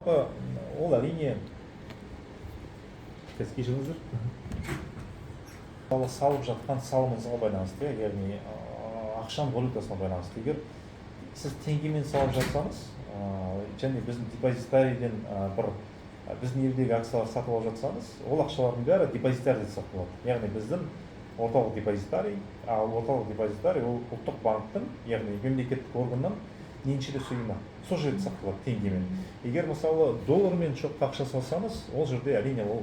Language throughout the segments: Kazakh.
Ол әрине кешіріңіздер, салып жатқан салымыңызға байланысты, яғни ақшаның валютасына байланысты. Егер сіз теңгемен салып жатсаңыз, және біздің депозитарийден біздің елдегі акциялар сатып алып жатсаңыз, ол ақшалардың бәрі депозитарийде сақталады. Яғни біздің орталық депозитарий, ал орталық депозитарий ол ұлттық банктың, яғни мемлекеттік органнан еншілес ұйымы. Сол жерде сақталады теңгемен. Егер мысалы доллармен шотқа ақша салсаңыз, ол жерде әрине ол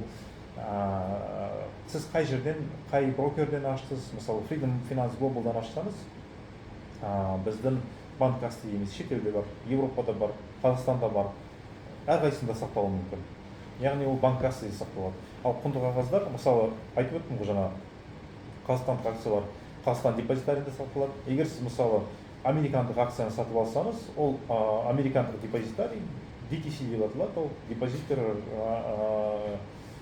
сіз қай жерден, қай брокерден аштыңыз, мысалы Freedom Finance Global'дан ашсаңыз, біздің банк асты емес, шетелде бар, Европада бар, Қазақстанда бар, әрқайсысында сақталуы мүмкін. Яғни ол банк асты сақталады. Ал құнды қағаздар, мысалы айтып өттім ғой жаңа, қазақстандық акциялар Қазақстан депозитарийінде сақталады. Егер сіз мысалы американдық акцияны сатып алсаңыз, ол американдық депозитарий, DTC деп аталады, ол депозитер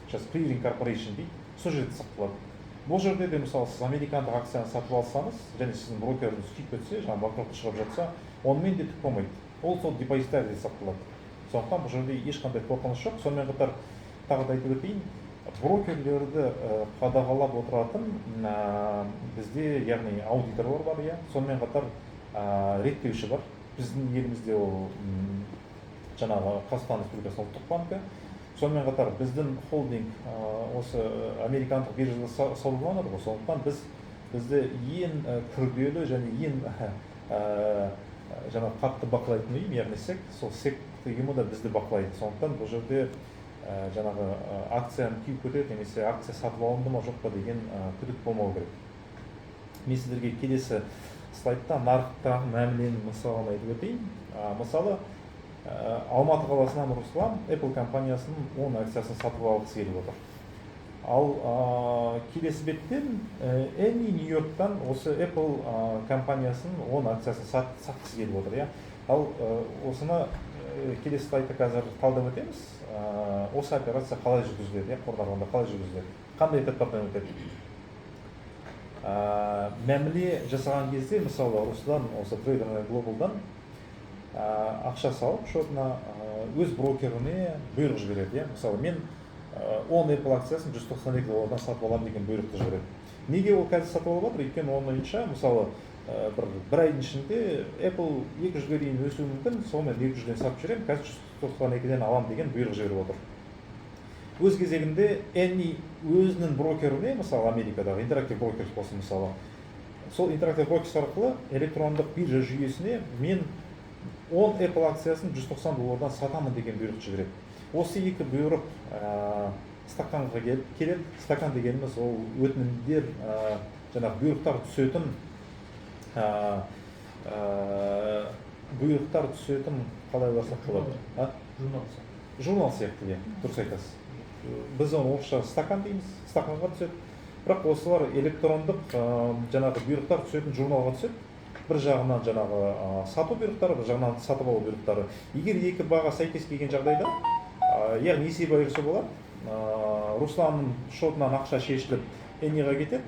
Clearing Corporation дейді, сол жерде сақталады. Бұл жерде де мысалы сіз американдық акцияны сатып алсаңыз, және сіздің брокеріңіз күйіп кетсе, жаңа банкротқа шығып жатса, онымен де түк болмайды. Ол сол депозитарийде сақталады. Сондықтан бұл жерде ешқандай қорқыныш жоқ. Сонымен қатар тағы да айтып өтейін, брокерлерді қадағалап отыратын бізде, яғни аудиторлар бар, сонымен қатар реттеуші бар. Біздің елімізде ол жаңағы Қазақстан Республикасының ұлттық банкі. Сонымен қатар біздің холдинг осы американдық биржада саудаланады ғой. Сондықтан бізді ең күрделі және ең жаңа қатты бақылайтын ұйым, яғни SEC, сол SEC ұйымы да бізді бақылайды. Сондықтан бұл жерде жаңағы акцияны күйіп кетеді, немесе акция сатып алынды ма жоқ па деген күдік болмау керек. Мен сіздерге келесі слайдта нарықтағы мәміленің мысалын айтып өтейін. Мысалы, Алматы қаласынан Руслан Apple компаниясының 10 акциясын сатып алғысы келіп отыр. Ал келесі беттен Энни Нью-Йорктан осы Apple компаниясының 10 акциясын сатқысы келіп отыр. Ал осыны келесі слайдта қазір талдап өтеміз. Осы операция қалай жүргізіледі, қор нарығында қалай жүргізіледі, қандай этаптардан өтеді. Мәміле жасаған кезде, мысалы, Руслан осы Freedom Global'дан ақша салып, шотына өз брокеріне бұйрық жібереді. Мысалы, мен 10 Apple акциясын $192 сатып аламын деген бұйрықты жібереді. Неге ол қазір сатып алып отыр? Өйткені оның ойынша, мысалы, бір айдың ішінде Apple 200-ге дейін өсуі мүмкін, сонымен 200-ден сатып жіберемін, қазір 192-ден аламын деген бұйрық жіберіп отыр. Өз кезегінде Энни өзінің брокеріне, мысалы Америкадағы Interactive Brokers болсын, мысалы, сол Interactive Brokers арқылы электрондық биржа жүйесіне мен 10 Apple акциясын $190 сатамын деген бұйрық жібереді. Осы екі бұйрық стаканға келеді. Стакан дегеніміз ол өтінімдер, жаңағы бұйрықтар түсетін қалай барсақ болады? Журнал сияқты, дұрыс айтасыз. Біз оны орысша стакан дейміз, стаканға түседі. Бірақ осылар электрондық жаңағы бұйрықтар түсетін журналға түседі. Бір жағынан жаңағы сату бұйрықтары, бір жағынан сатып алу бұйрықтары. Егер екі баға сәйкес келген жағдайда, яғни несие берсе болады, Русланның шотынан ақша шешіліп Энниға кетеді,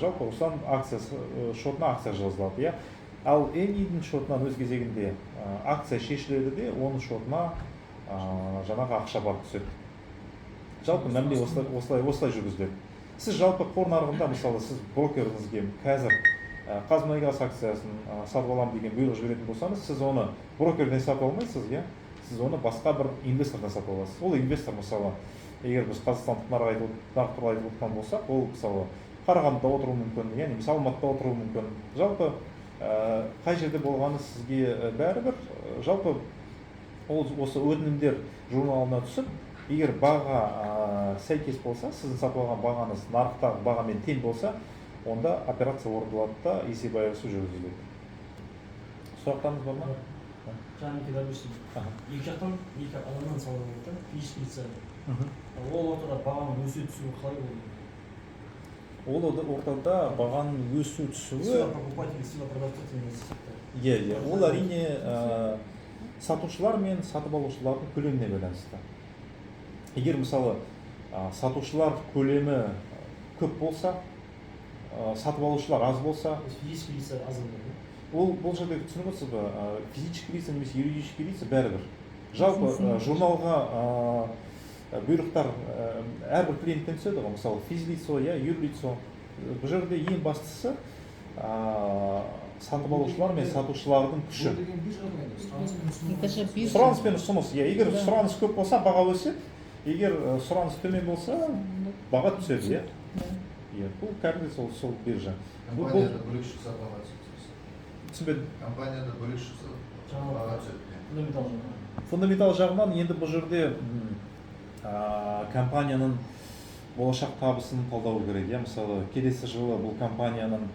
жалпы Руслан шотына акция жазылады. Ал Эннидің шотынан өз кезегінде акция шешіледі де, оның шотына жаңағы ақша барып түседі. Жалпы мәміле осылай жүргізіледі. Сіз жалпы қор нарығында, мысалы, сіз брокеріңізге қазір Қазмұнайгаз акциясын сатып аламын деген бұйрық жіберетін болсаңыз, сіз оны брокерден сатып алмайсыз, сіз оны басқа бір инвестордан сатып аласыз. Ол инвестор, мысалы, егер біз қазақстандық нарық туралы айтып отырған болсақ, ол мысалы Қарағандыда отыруы мүмкін, немесе Алматыда отыруы мүмкін. Жалпы қай жерде болғаны сізге бәрібір, жалпы осы өтінімдер журналына түсіп, егер баға сәйкес болса, сіздің сатып алған бағаңыз нарықтағы бағамен тең болса, онда операция орындалады да есеп айырысу жүргізіледі. Сұрақтарыңыз бар ма? Жаңа кедербешін. Екі жақтан екі адамнан салынып отыр, физический лица. Ол ортада бағаның өсе түсуі қалай болды? Ол ортада бағаның өсу түсуі... Сила покупатель, сила продавцов. Ол әрине сатушылар мен сатып алушылардың көлеміне байланысты. Егер мысалы сатушылар көлемі көп болса, сатып алушылар аз болса, физический лица аз болды. Бұл жерде түсініп отырсыз ба, физический лица немесе юридический лица бәрібір. жалпы журналға бұйрықтар әрбір клиенттен түседі ғой, мысалы физлицо, юрлицо. Бұл жерде ең бастысы сатып алушылар мен сатушылардың күші. Сұраныс пен ұсыныс. Егер сұраныс көп болса, баға өседі. Егер сұраныс төмен болса, баға түседі. Бұл кәдімгі сол биржа. Компанияда бөлек шықса баға түседі. Түсінбедім. Компанияда бөлек шықса баға түседі. Фундаментал жағынан енді бұл жерде компанияның болашақ табысын талдау керек. Мысалы, келесі жылы бұл компанияның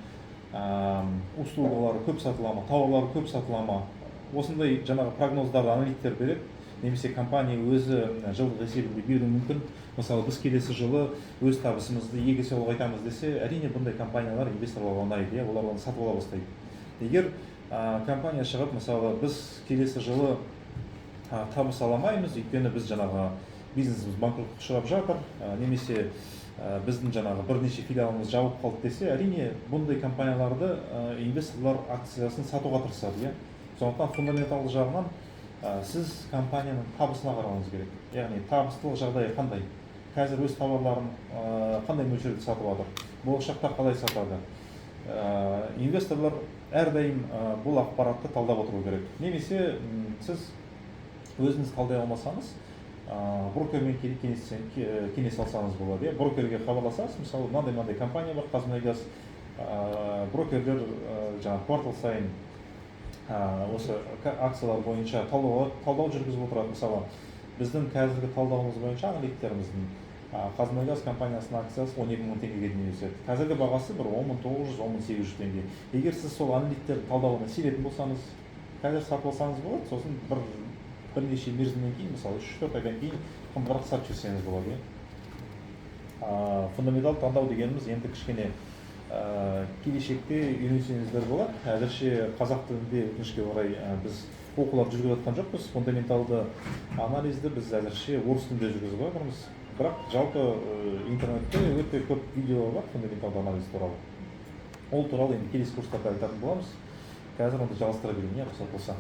услугалары көп сатыла ма, тауарлары көп сатыла ма, осындай жаңағы прогноздарды аналиттер береді. Немесе компания өзі жылдық есебінде беруі мүмкін. Мысалы, біз келесі жылы өз табысымызды 2 есе ұлғайтамыз десе, әрине бұндай компаниялар инвесторларға ұнайды, олар оны сатып ала бастайды. Егер компания шығып, мысалы, біз келесі жылы табыс аламаймыз, өйткені біз жаңағы бизнесіміз банкротқа ұшырап жатыр, немесе біздің жаңағы бірнеше филиалымыз жабылып қалды десе, әрине бұндай компанияларды инвесторлар акциясын сатуға тырысады. Сондықтан фундаменталды жағынан сіз компанияның табысына қарауыңыз керек. Яғни табыстылық жағдайы қандай? Қазір өз тауарларын қандай мөлшерде сатып жатыр? Болашақта қалай сатады? Инвесторлар әрдайым бұл ақпаратты талдап отыру керек. Немесе сіз өзіңіз талдай алмасаңыз, брокермен кеңес алсаңыз болады. Брокерге хабарласасыз, мысалы, мынандай компания бар, Қазмұнайгаз, брокерлер жаңағы квартал сайын осы акциялар бойынша талдау жүргізіп отырады. Мысалы, біздің қазіргі талдауымыз бойынша аналитиктеріміздің Қазмұнайгаз компаниясының акциясы 12.000 теңгеге дейін өседі. Қазіргі бағасы бір 10.900-10.800 теңге. Егер сіз сол аналитиктердің талдауына сенетін болсаңыз, қазір сатып алсаңыз болады, сосын бірнеше мерзімнен кейін, мысалы 3-4 айдан кейін қымбатырақ сатып жіберсеңіз болады. Фундаментал таңдау дегеніміз енді кішкене келешекте үйренсеңіздер болады. Әзірше қазақ тілінде өкінішке орай біз оқуларды жүргізіп жатқан жоқпыз. Фундаменталды анализді біз әзірше орыс тілінде жүргізіп жатырмыз. Бірақ жалпы интернетте өте көп видеолар бар фундаменталды анализ туралы. Ол туралы енді келесі курстарда айтатын боламыз. Қазір онда жалғастыра берейін, рұқсат болса.